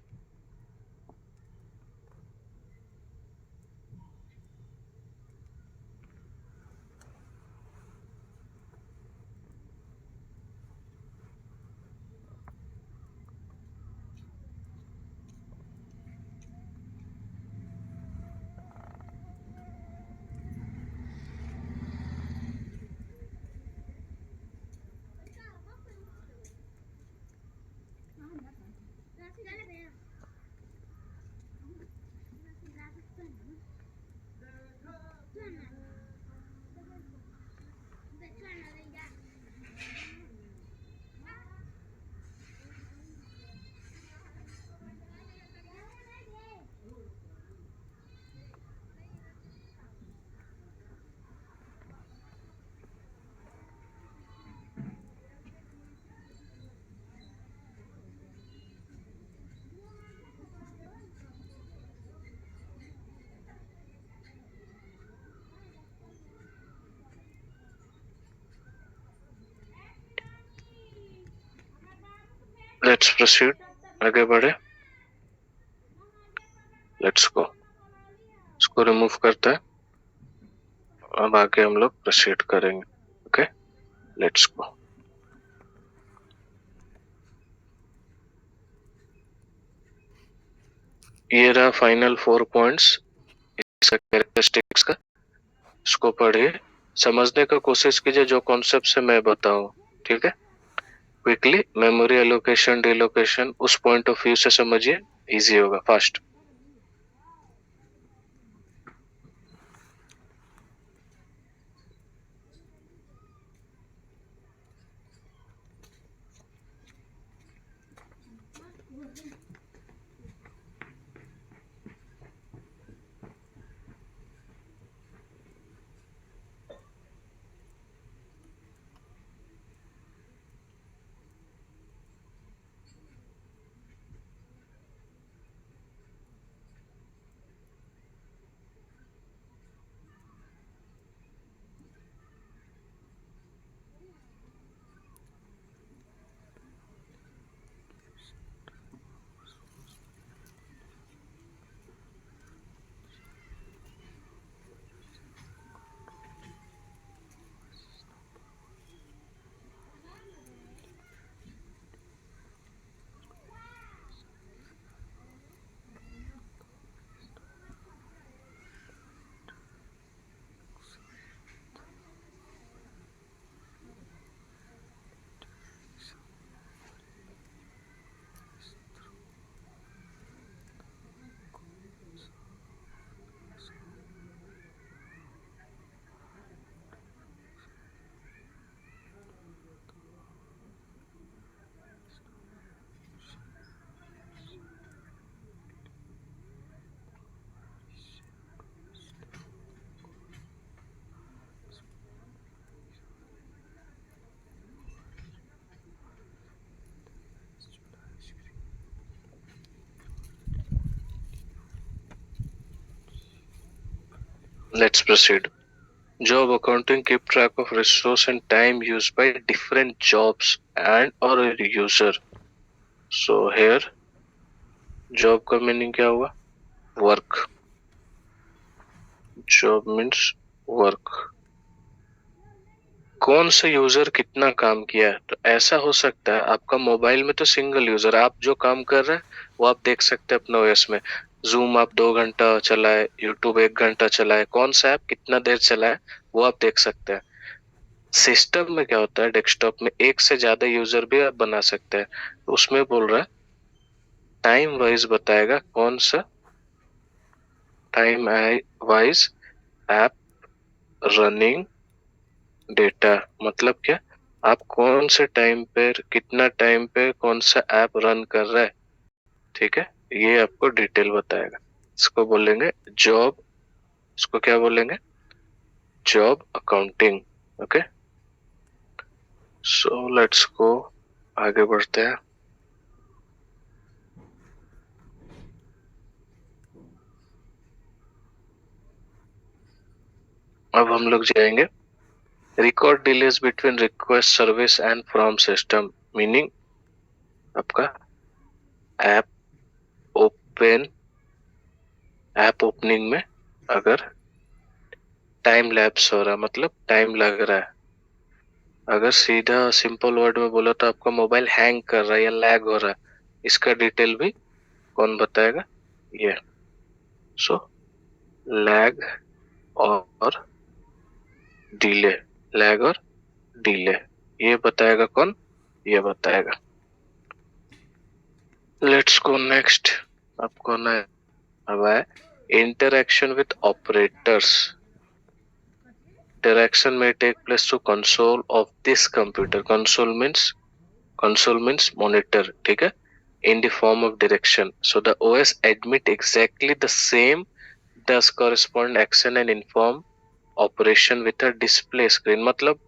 लेट्स प्रोसीड, आगे बढ़े। लेट्स गो, इसको रिमूव करते हैं। अब आगे हम लोग प्रोसीड करेंगे। ओके, लेट्स गो। ये रहा फाइनल 4 पॉइंट्स इसका कैरेक्टरिस्टिक्स का। इसको पढ़िए, समझने का कोशिश कीजिए जो कॉन्सेप्ट से मैं बताऊं, ठीक है। क्विकली मेमोरी एलोकेशन, डिलोकेशन उस पॉइंट ऑफ व्यू से समझिए, इजी होगा, fast. Let's proceed. Job accounting keep track of resource and time used by different jobs and or a user. So here job का meaning क्या हुआ? Work. Job means work. कौन सा user कितना काम किया है? तो ऐसा हो सकता है आपका मोबाइल में तो सिंगल यूजर, आप जो काम कर रहे हैं वो आप देख सकते हैं अपने ओएस में। जूम आप 2 घंटा चलाए, यूट्यूब 1 घंटा चलाए, कौन सा ऐप कितना देर चलाए वो आप देख सकते हैं। सिस्टम में क्या होता है, डेस्कटॉप में एक से ज्यादा यूजर भी आप बना सकते हैं। तो उसमें बोल रहा है टाइम वाइज बताएगा कौन सा time wise app running data. मतलब क्या, आप कौन से टाइम पे कितना टाइम पे कौन सा ऐप रन कर रहा है, ठीक है, ये आपको डिटेल बताएगा। इसको बोलेंगे जॉब, इसको क्या बोलेंगे, job accounting. Okay, so let's go, आगे बढ़ते हैं। अब हम लोग जाएंगे record delays between request service and from system. Meaning आपका ऐप ओपनिंग में अगर टाइम लैप्स हो रहा है, मतलब टाइम लग रहा है, अगर सीधा सिंपल वर्ड में बोला तो आपका मोबाइल हैंग कर रहा है या लैग हो रहा है, इसका डिटेल भी कौन बताएगा, ये। सो लैग और डिले, लैग और डिले ये बताएगा कौन, ये बताएगा। Let's go next. आपको ना अब है interaction with operators. Interaction may take place to console of this computer. Console means monitor, ठीक है, in the form of direction. So the OS admit exactly the same does correspond action and inform operation with a display screen. मतलब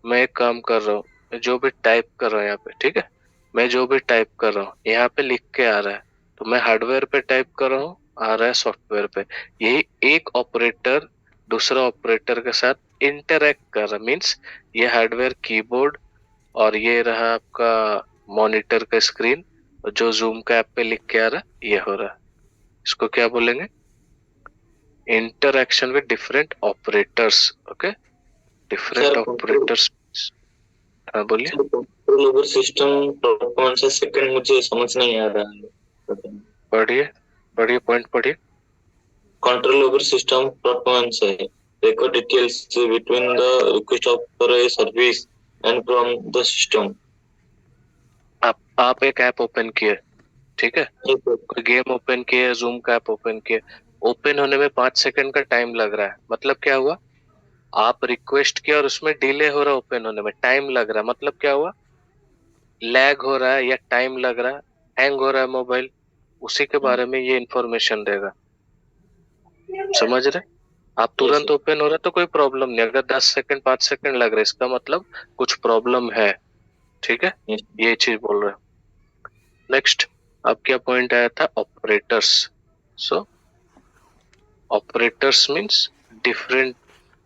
मैं एक काम कर रहा हूँ, जो भी टाइप कर रहा हूँ यहाँ पे, ठीक है, मैं जो भी टाइप कर रहा हूँ यहाँ पे लिख के आ रहा है, तो मैं हार्डवेयर पे टाइप कर रहा हूँ, आ रहा है सॉफ्टवेयर पे। यही एक ऑपरेटर दूसरा ऑपरेटर के साथ इंटरैक्ट कर रहा, मीन्स ये हार्डवेयर कीबोर्ड और ये रहा आपका मॉनिटर का स्क्रीन, जो जूम का ऐप पे लिख के आ रहा ये हो रहा है। इसको क्या बोलेंगे, interaction with different operators. Okay, different operators. हाँ बोलिए। कंट्रोल ओवर सिस्टम कौन सा सेकंड मुझे समझ नहीं आ रहा है, पढ़िए पढ़िए, पॉइंट पढ़िए। कंट्रोल ओवर सिस्टम परफॉर्मेंस है, record details between the request of for a service and from the system. आप एक ऐप ओपन किए, ठीक है, कोई गेम ओपन किए, जूम का ऐप ओपन किए, ओपन होने में 5 सेकंड का टाइम लग रहा है। मतलब क्या हुआ, आप रिक्वेस्ट किया और उसमें डिले हो रहा है, ओपन होने में टाइम लग रहा है। मतलब क्या हुआ, लैग हो रहा है या टाइम लग रहा है, हैंग हो रहा है मोबाइल, उसी के बारे में ये इंफॉर्मेशन देगा। समझ रहे, आप तुरंत ओपन हो रहा है तो कोई प्रॉब्लम नहीं, अगर 10 सेकंड 5 सेकंड लग रहा है इसका मतलब कुछ प्रॉब्लम है, ठीक है, ये चीज बोल रहा है। नेक्स्ट अब क्या पॉइंट आया था, ऑपरेटर्स। सो ऑपरेटर्स मींस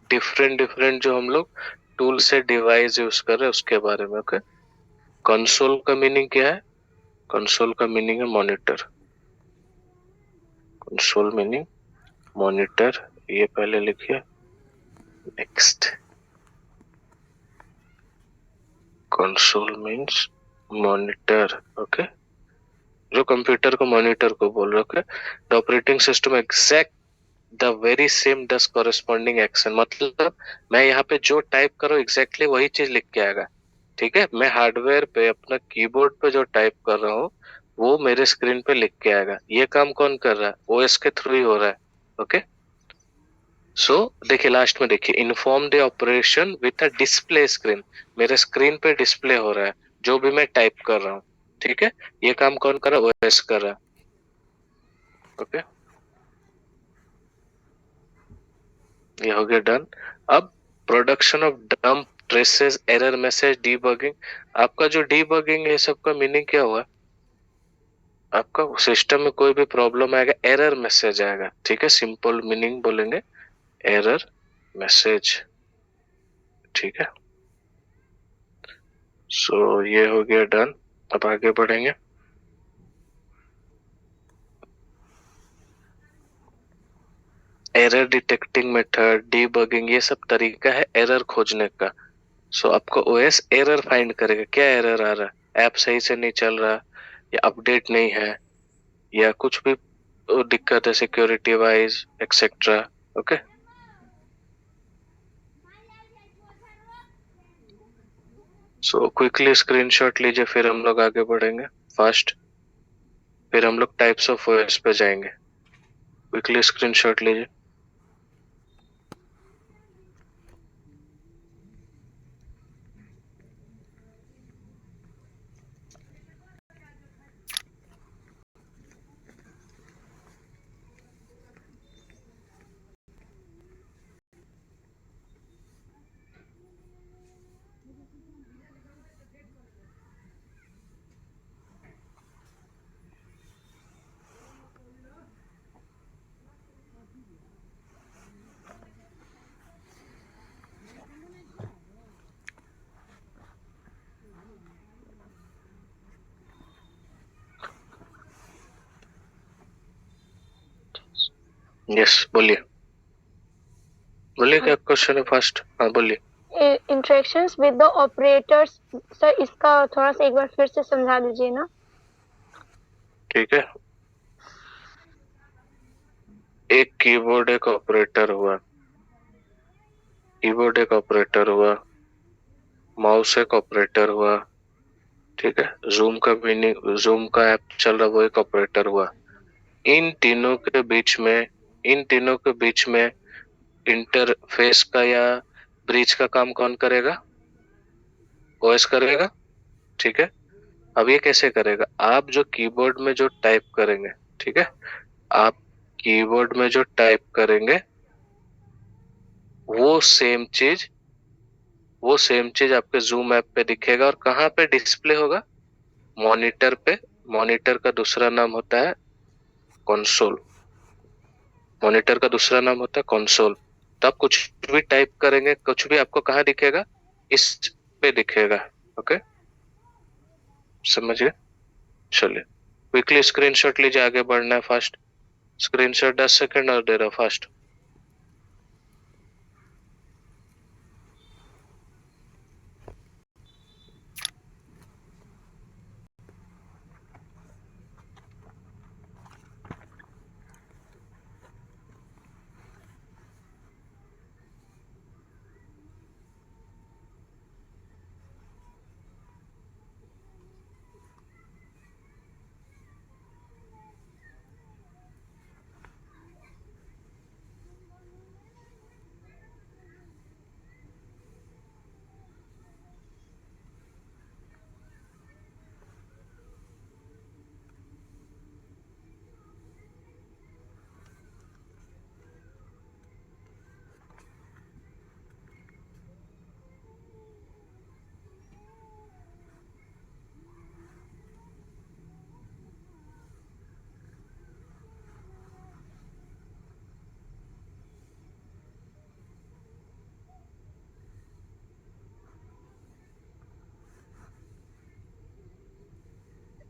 डिफरेंट जो हम लोग टूल से डिवाइस यूज कर रहे हैं उसके बारे में। ओके, कंसोल का मीनिंग क्या है, कंसोल का मीनिंग है मॉनिटर। कंसोल मीनिंग मॉनिटर, ये पहले लिखिए। Next, console means monitor. Okay, जो कंप्यूटर को मॉनिटर को बोल रहे। The operating system exact the very same does corresponding action. मतलब मैं यहाँ पे जो टाइप करूँ एग्जैक्टली वही चीज लिख के आएगा, ठीक है। मैं हार्डवेयर पे अपना कीबोर्ड पे जो टाइप कर रहा हूँ वो मेरे स्क्रीन पे लिख के आएगा। ये काम कौन कर रहा है, ओएस के थ्रू ही हो रहा है। ओके, सो देखिए लास्ट में देखिए, inform the operation with a display screen. मेरे स्क्रीन पे डिस्प्ले हो रहा है जो भी मैं टाइप कर रहा हूँ, ठीक है। ये काम कौन कर रहा है, ओएस कर रहा है। ओके, ये हो गया डन। अब production of dump traces error message debugging. आपका जो डीबगिंग है सबका मीनिंग क्या हुआ, आपका सिस्टम में कोई भी प्रॉब्लम आएगा एरर मैसेज आएगा, ठीक है। सिंपल मीनिंग बोलेंगे एरर मैसेज, ठीक है। सो ये हो गया डन। अब आगे बढ़ेंगे। एरर डिटेक्टिंग मेथड, डीबगिंग, ये सब तरीका है एरर खोजने का। सो आपका ओएस एरर फाइंड करेगा, क्या एरर आ रहा है, ऐप सही से नहीं चल रहा, या अपडेट नहीं है, या कुछ भी दिक्कत है security wise etcetera. Okay, so quickly screenshot लीजिए, फिर हम लोग आगे बढ़ेंगे फर्स्ट। फिर हम लोग टाइप्स ऑफ ओएस पे जाएंगे। क्विकली स्क्रीनशॉट लीजिए। यस, बोलिए बोलिए, क्या क्वेश्चन है फर्स्ट? हाँ बोलिए। Interactions with the operators, sir इसका थोड़ा सा एक बार फिर से समझा दीजिए ना। ठीक है, एक कीबोर्ड एक ऑपरेटर हुआ, कीबोर्ड एक ऑपरेटर हुआ, माउस एक ऑपरेटर हुआ, ठीक है, जूम का मीनिंग, जूम का ऐप चल रहा वो एक ऑपरेटर हुआ। इन तीनों के बीच में, इन तीनों के बीच में इंटरफेस का या ब्रिज का काम कौन करेगा? ओएस करेगा, ठीक है। अब ये कैसे करेगा? आप जो कीबोर्ड में जो टाइप करेंगे, ठीक है, आप कीबोर्ड में जो टाइप करेंगे वो सेम चीज, वो सेम चीज आपके जूम ऐप पे दिखेगा। और कहाँ पे डिस्प्ले होगा? मॉनिटर पे। मॉनिटर का दूसरा नाम होता है कंसोल। मॉनिटर का दूसरा नाम होता है कंसोल। तो आप कुछ भी टाइप करेंगे, कुछ भी आपको कहाँ दिखेगा? इस पे दिखेगा। ओके, समझ गए? चलिए क्विकली स्क्रीनशॉट लीजिए, आगे बढ़ना है फास्ट। स्क्रीनशॉट 10 सेकंड और दे रहा फास्ट।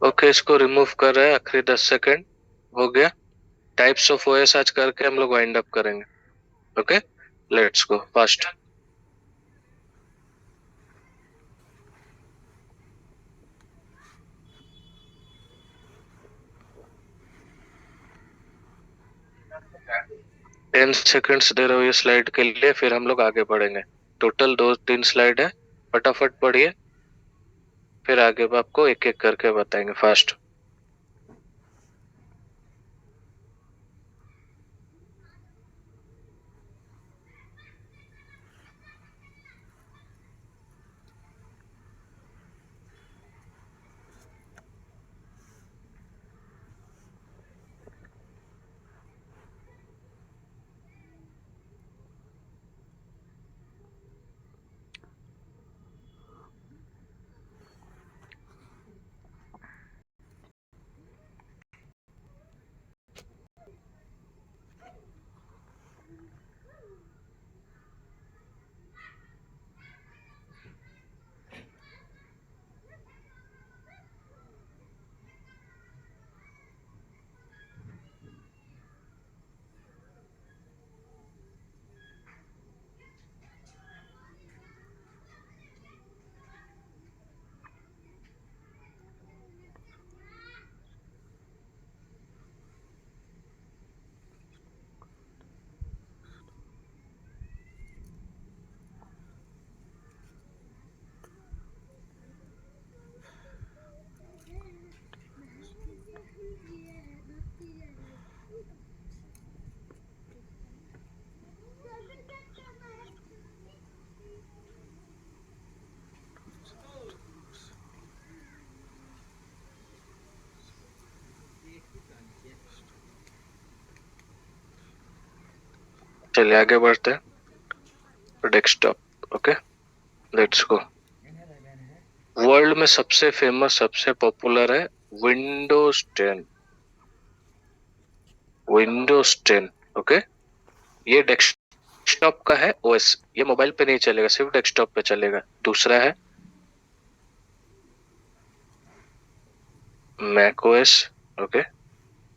ओके, इसको रिमूव कर रहे हैं, आखिरी 10 सेकंड हो गया। टाइप्स ऑफ ओएस आज करके हम लोग वाइंड अप करेंगे। Okay, let's go fast. Ten seconds दे रहे हो ये स्लाइड के लिए, फिर हम लोग आगे बढ़ेंगे। टोटल 2-3 स्लाइड है, फटाफट पढ़िए, फिर आगे आपको एक एक करके बताएंगे फास्ट। चलिए आगे बढ़ते हैं। Desktop, okay, let's go. World में सबसे फेमस, सबसे पॉपुलर है विंडोज 10। Windows 10, okay. ये डेस्कटॉप का है ओएस, ये मोबाइल पे नहीं चलेगा, सिर्फ डेस्कटॉप पे चलेगा। दूसरा है मैक ओएस, ओके,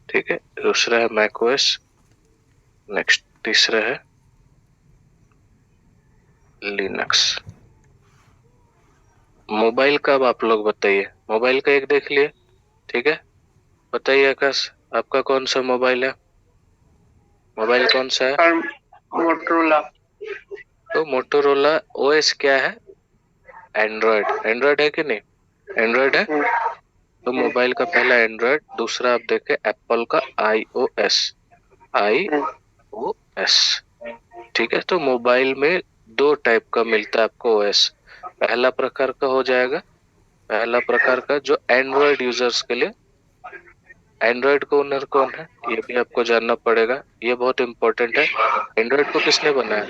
ठीक है। दूसरा है मैक ओएस। नेक्स्ट तीसरा है लिनक्स। मोबाइल का अब आप लोग बताइए। मोबाइल का एक देख लिए, ठीक है। बताइए आकाश, आपका कौन सा मोबाइल है? मोबाइल कौन सा है? मोटरोला। तो मोटोरोला ओएस क्या है? एंड्रॉयड। एंड्रॉयड है कि नहीं? एंड्रॉयड है। तो मोबाइल का पहला एंड्रॉयड। दूसरा आप देखें एप्पल का iOS। iOS, ठीक है। तो मोबाइल में दो टाइप का मिलता है आपको ओएस। पहला प्रकार का हो जाएगा, पहला प्रकार का जो एंड्रॉयड यूजर्स के लिए। एंड्रॉयड का ओनर कौन है ये भी आपको जानना पड़ेगा, ये बहुत इंपॉर्टेंट है। एंड्रॉयड को किसने बनाया?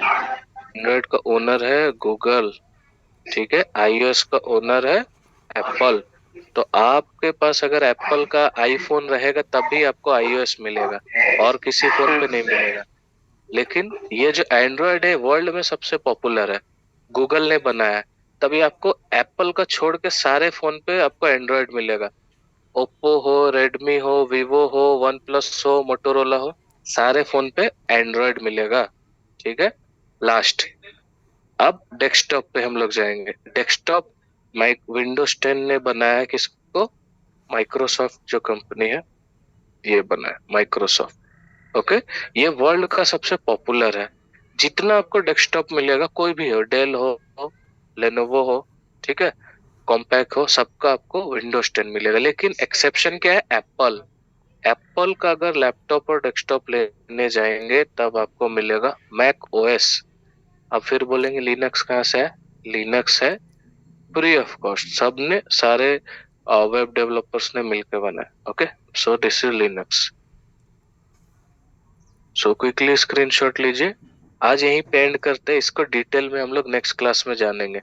एंड्रॉयड का ओनर है गूगल, ठीक है। iOS का ओनर है एप्पल। तो आपके पास अगर एप्पल का आईफोन रहेगा तभी आपको iOS मिलेगा, और किसी फोन पे नहीं मिलेगा। लेकिन ये जो एंड्रॉयड है वर्ल्ड में सबसे पॉपुलर है, गूगल ने बनाया है, तभी आपको एप्पल का छोड़ के सारे फोन पे आपको एंड्रॉयड मिलेगा। ओप्पो हो, रेडमी हो, वीवो हो, वन प्लस हो, मोटोरोला हो, सारे फोन पे एंड्रॉयड मिलेगा, ठीक है। लास्ट, अब डेस्कटॉप पे हम लोग जाएंगे। डेस्कटॉप विंडोज 10 ने बनाया है किसको? माइक्रोसॉफ्ट जो कंपनी है ये बनाया, माइक्रोसॉफ्ट, ओके। ये वर्ल्ड का सबसे पॉपुलर है। जितना आपको डेस्कटॉप मिलेगा, कोई भी हो, डेल हो, लेनोवो हो, ठीक है, कॉम्पैक्ट हो, सबका आपको विंडोज 10 मिलेगा। लेकिन एक्सेप्शन क्या है? एप्पल। एप्पल का अगर लैपटॉप और डेस्कटॉप लेने जाएंगे तब आपको मिलेगा मैक ओएस। अब फिर बोलेंगे लिनक्स कहाँ से है? लिनक्स है फ्री ऑफ कॉस्ट, सबने, सारे वेब डेवलपर्स ने मिलकर बनाया, okay. So this is Linux. So quickly screenshot लीजिए। आज यहीं पे एंड करते हैं, इसको डिटेल में हम लोग नेक्स्ट क्लास में जानेंगे।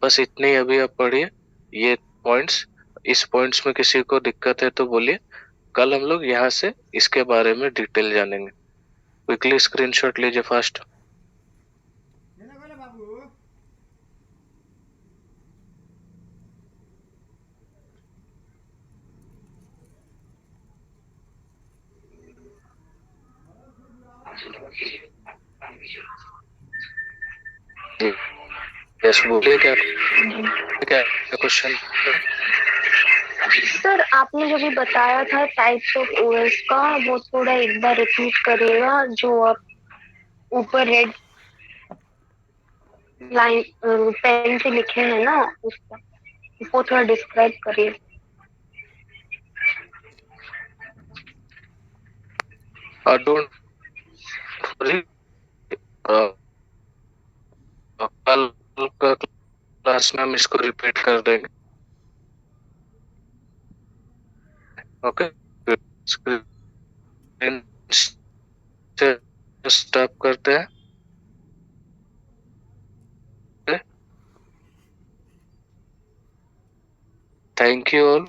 बस इतने ही अभी आप पढ़िए ये पॉइंट्स। इस पॉइंट्स में किसी को दिक्कत है तो बोलिए, कल हम लोग यहाँ से इसके बारे में डिटेल जानेंगे। क्विकली स्क्रीनशॉट लीजिए फास्ट। यस बोलिए, क्या क्या क्वेश्चन? सर आपने जो भी बताया था टाइप्स ऑफ ओएस का, वो थोड़ा एक बार रिपीट करिएगा। जो आप ऊपर रेड लाइन पेन से लिखे हैं ना, उसका वो थोड़ा डिस्क्राइब करिए। डोंट वरी, कल का क्लास में हम इसको रिपीट कर देंगे, ओके। स्क्रीन से स्टॉप करते हैं। Thank you all.